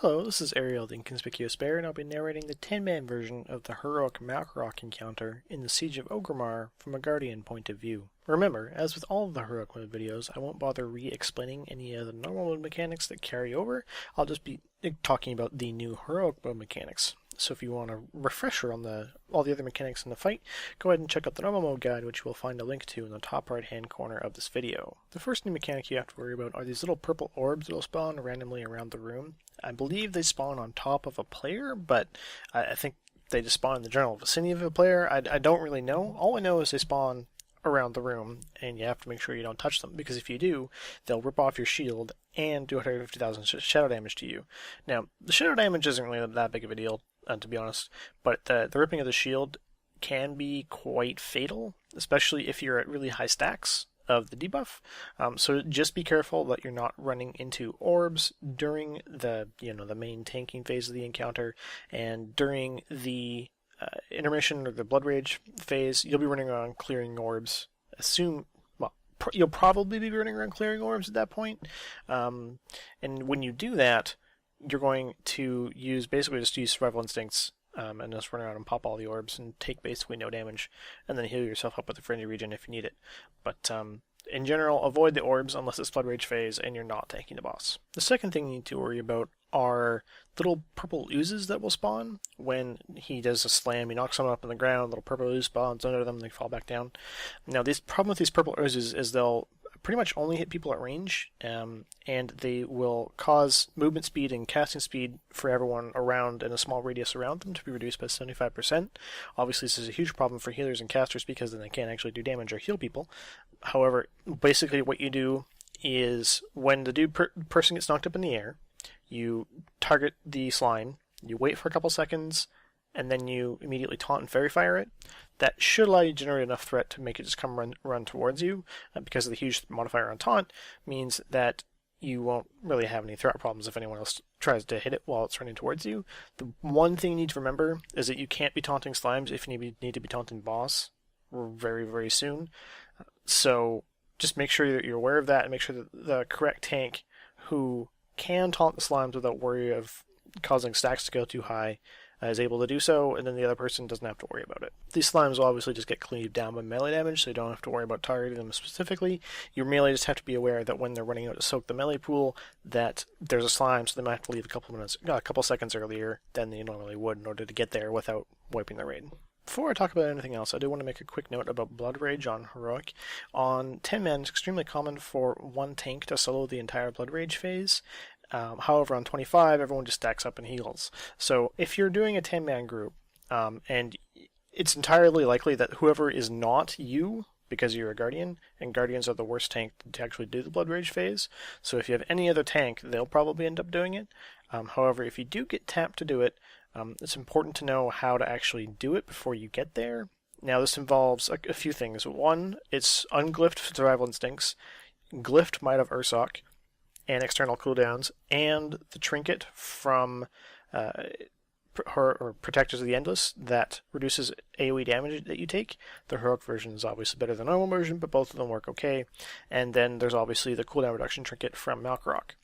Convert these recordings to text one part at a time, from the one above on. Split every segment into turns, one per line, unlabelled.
Hello, this is Arielle, the Inconspicuous Bear, and I'll be narrating the 10-man version of the Heroic Malkorok encounter in the Siege of Orgrimmar from a Guardian point of view. Remember, as with all of the Heroic mode videos, I won't bother re-explaining any of the normal mode mechanics that carry over. I'll just be talking about the new Heroic mode mechanics. So if you want a refresher on all the other mechanics in the fight, go ahead and check out the normal mode guide, which you will find a link to in the top right hand corner of this video. The first new mechanic you have to worry about are these little purple orbs that will spawn randomly around the room. I believe they spawn on top of a player, but I think they just spawn in the general vicinity of a player. I don't really know. All I know is they spawn around the room, and you have to make sure you don't touch them, because if you do, they'll rip off your shield and do 150,000 shadow damage to you. Now, the shadow damage isn't really that big of a deal, to be honest, but the ripping of the shield can be quite fatal, especially if you're at really high stacks of the debuff. So just be careful that you're not running into orbs during the main tanking phase of the encounter, and during the intermission or the blood rage phase, you'll be running around clearing orbs. You'll probably be running around clearing orbs at that point. And when you do that, you're going to basically just use survival instincts and just run around and pop all the orbs and take basically no damage, and then heal yourself up with the frenzy regen if you need it. But in general, avoid the orbs unless it's blood rage phase and you're not tanking the boss. The second thing you need to worry about are little purple oozes that will spawn when he does a slam. He knocks someone up on the ground, little purple ooze spawns under them, and they fall back down. Now, the problem with these purple oozes is they'll pretty much only hit people at range, and they will cause movement speed and casting speed for everyone around in a small radius around them to be reduced by 75%. Obviously, this is a huge problem for healers and casters because then they can't actually do damage or heal people. However, basically what you do is when the person gets knocked up in the air, you target the slime, you wait for a couple seconds, and then you immediately taunt and fairy fire it. That should allow you to generate enough threat to make it just come run towards you, because of the huge modifier on taunt means that you won't really have any threat problems if anyone else tries to hit it while it's running towards you. The one thing you need to remember is that you can't be taunting slimes if you need to be taunting boss very, very soon. So just make sure that you're aware of that, and make sure that the correct tank who can taunt the slimes without worry of causing stacks to go too high is able to do so, and then the other person doesn't have to worry about it. These slimes will obviously just get cleaved down by melee damage, so you don't have to worry about targeting them specifically. You merely just have to be aware that when they're running out to soak the melee pool, that there's a slime, so they might have to leave a couple seconds earlier than they normally would in order to get there without wiping the raid. Before I talk about anything else, I do want to make a quick note about Blood Rage on Heroic. On 10 men, it's extremely common for one tank to solo the entire Blood Rage phase. However, on 25, everyone just stacks up and heals. So if you're doing a 10-man group, and it's entirely likely that whoever is not you, because you're a Guardian, and Guardians are the worst tank to actually do the Blood Rage phase, so if you have any other tank, they'll probably end up doing it. However, if you do get tapped to do it, it's important to know how to actually do it before you get there. Now, this involves a few things. One, it's unglyphed survival instincts, glyphed Might of Ursoc, and external cooldowns, and the trinket from Protectors of the Endless that reduces AoE damage that you take. The Heroic version is obviously better than the normal version, but both of them work okay. And then there's obviously the cooldown reduction trinket from Malkorok.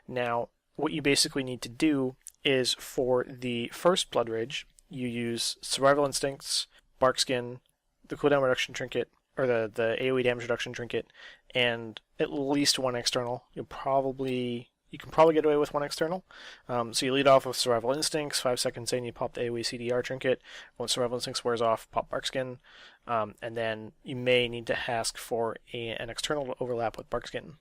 Now, what you basically need to do is for the first Blood Rage, you use Survival Instincts, Barkskin, the cooldown reduction trinket, or the AoE damage reduction trinket, and at least one external. You can probably get away with one external. So you lead off with Survival Instincts, 5 seconds in, you pop the AoE CDR trinket. Once Survival Instincts wears off, pop Barkskin, and then you may need to ask for an external to overlap with Barkskin.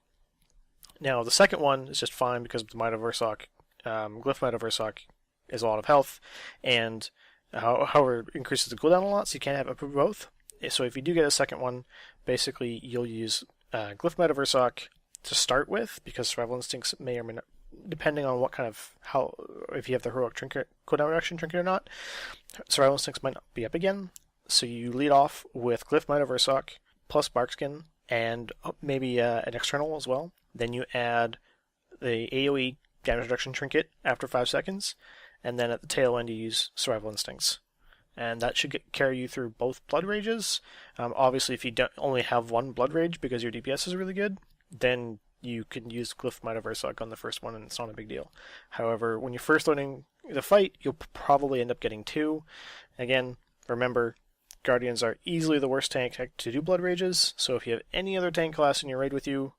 Now, the second one is just fine because of the Might of Ursoc. Glyph Might of Ursoc is a lot of health, and however, it increases the cooldown a lot, so you can't have it for both. So if you do get a second one, basically you'll use Glyph Might of Ursoc to start with, because Survival Instincts may or may not, depending on if you have the Heroic trinket, cooldown reduction trinket or not, Survival Instincts might not be up again. So you lead off with Glyph Might of Ursoc plus Barkskin and maybe an external as well. Then you add the AoE damage reduction trinket after 5 seconds, and then at the tail end you use Survival Instincts. And that should carry you through both Blood Rages. Obviously, if you only have one Blood Rage because your DPS is really good, then you can use Glyph Might of Ursak on the first one and it's not a big deal. However, when you're first learning the fight, you'll probably end up getting 2. Again, remember, Guardians are easily the worst tank to do Blood Rages, so if you have any other tank class in your raid with you,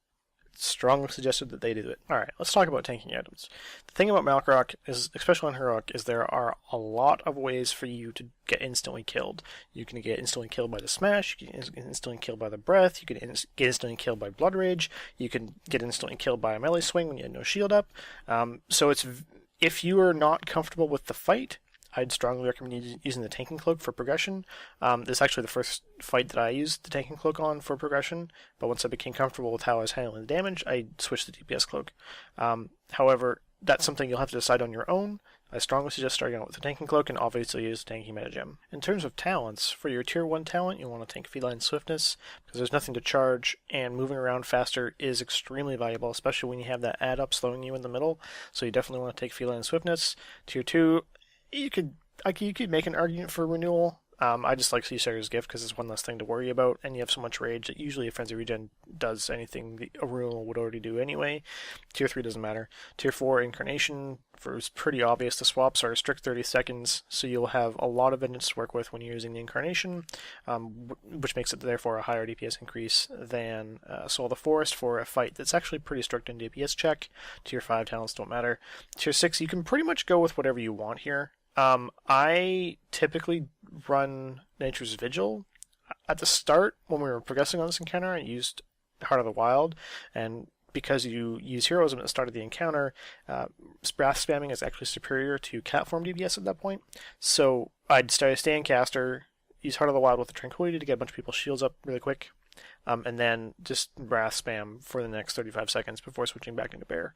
strongly suggested that they do it. Alright, let's talk about tanking items. The thing about Malkorok, is, especially on Heroic, is there are a lot of ways for you to get instantly killed. You can get instantly killed by the Smash, you can get instantly killed by the Breath, you can get instantly killed by Blood Rage, you can get instantly killed by a melee swing when you have no shield up. So if you are not comfortable with the fight, I'd strongly recommend using the Tanking Cloak for progression. This is actually the first fight that I used the Tanking Cloak on for progression, but once I became comfortable with how I was handling the damage, I switched to DPS Cloak. However, that's something you'll have to decide on your own. I strongly suggest starting out with the Tanking Cloak and obviously use the Tanking Meta Gem. In terms of talents, for your Tier 1 talent, you want to tank Feline Swiftness, because there's nothing to charge, and moving around faster is extremely valuable, especially when you have that add-up slowing you in the middle, so you definitely want to take Feline Swiftness. Tier 2, you could make an argument for renewal. I just like Seasayer's Gift because it's one less thing to worry about, and you have so much rage that usually a Frenzy Regen does anything a renewal would already do anyway. Tier 3 doesn't matter. Tier 4, Incarnation, is pretty obvious. The swaps are a strict 30 seconds, so you'll have a lot of vengeance to work with when you're using the Incarnation, which makes it therefore a higher DPS increase than Soul of the Forest for a fight that's actually pretty strict in DPS check. Tier 5 talents don't matter. Tier 6, you can pretty much go with whatever you want here. I typically run Nature's Vigil. At the start, when we were progressing on this encounter, I used Heart of the Wild, and because you use Heroism at the start of the encounter, Wrath spamming is actually superior to Cat form DPS at that point. So I'd stay in caster, use Heart of the Wild with the Tranquility to get a bunch of people's shields up really quick, and then just Wrath spam for the next 35 seconds before switching back into Bear.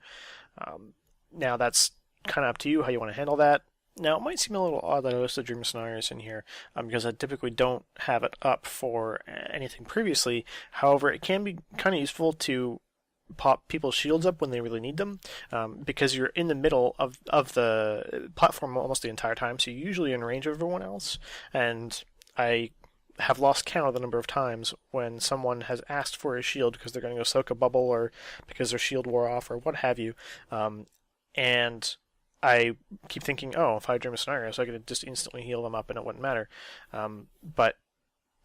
Now that's kind of up to you how you want to handle that. Now, it might seem a little odd that I listed Dream Scenarios in here, because I typically don't have it up for anything previously. However, it can be kind of useful to pop people's shields up when they really need them, because you're in the middle of the platform almost the entire time, so you're usually in range of everyone else, and I have lost count of the number of times when someone has asked for a shield because they're going to go soak a bubble, or because their shield wore off, or what have you, and I keep thinking, oh, if I dream a scenario, so I could just instantly heal them up and it wouldn't matter. But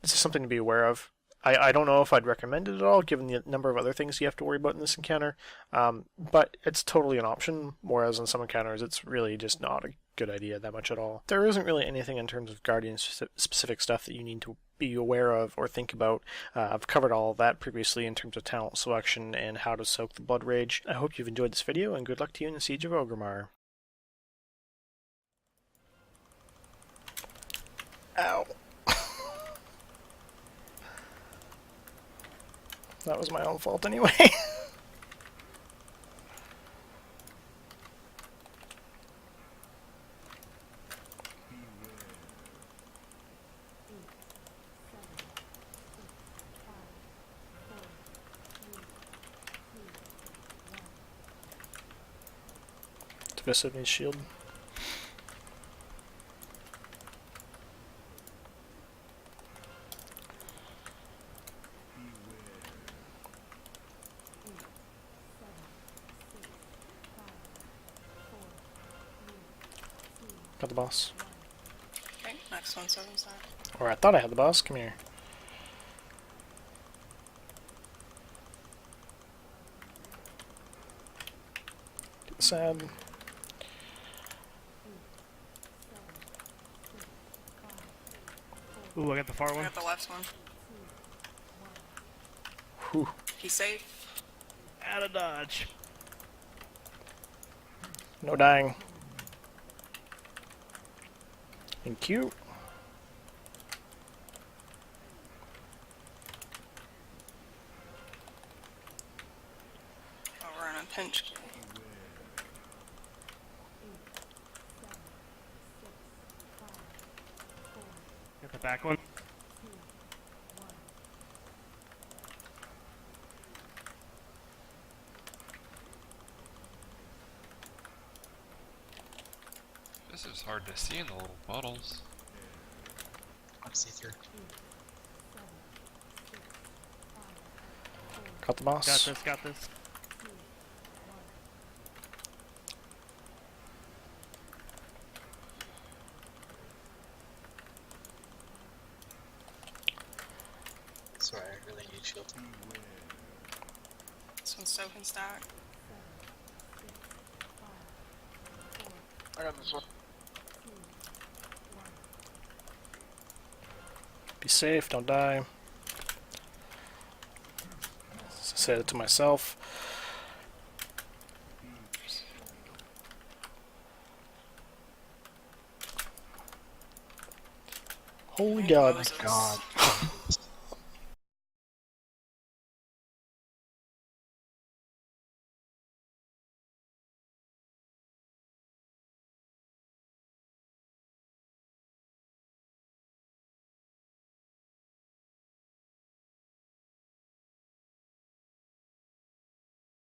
this is something to be aware of. I don't know if I'd recommend it at all, given the number of other things you have to worry about in this encounter, but it's totally an option, whereas in some encounters it's really just not a good idea that much at all. There isn't really anything in terms of Guardian-specific stuff that you need to be aware of or think about. I've covered all of that previously in terms of talent selection and how to soak the Blood Rage. I hope you've enjoyed this video, and good luck to you in the Siege of Orgrimmar. Ow. That was my own fault anyway. Divisive shield. Got the boss.
Okay, next one's on the side.
Or I thought I had the boss. Come here. Get sad.
Ooh, I got the far
I
one.
got the left one.
Whew.
He's safe.
Out of dodge.
No dying. Thank you.
Oh, we're in a pinch.
Got the back one.
This is hard to see in the little bottles.
I'm see-through.
Got the boss.
Got this.
shield.
This one's soaking stack.
I got this one.
Be safe, don't die. Said it to myself. Holy
Thank
God.
Moses.
God.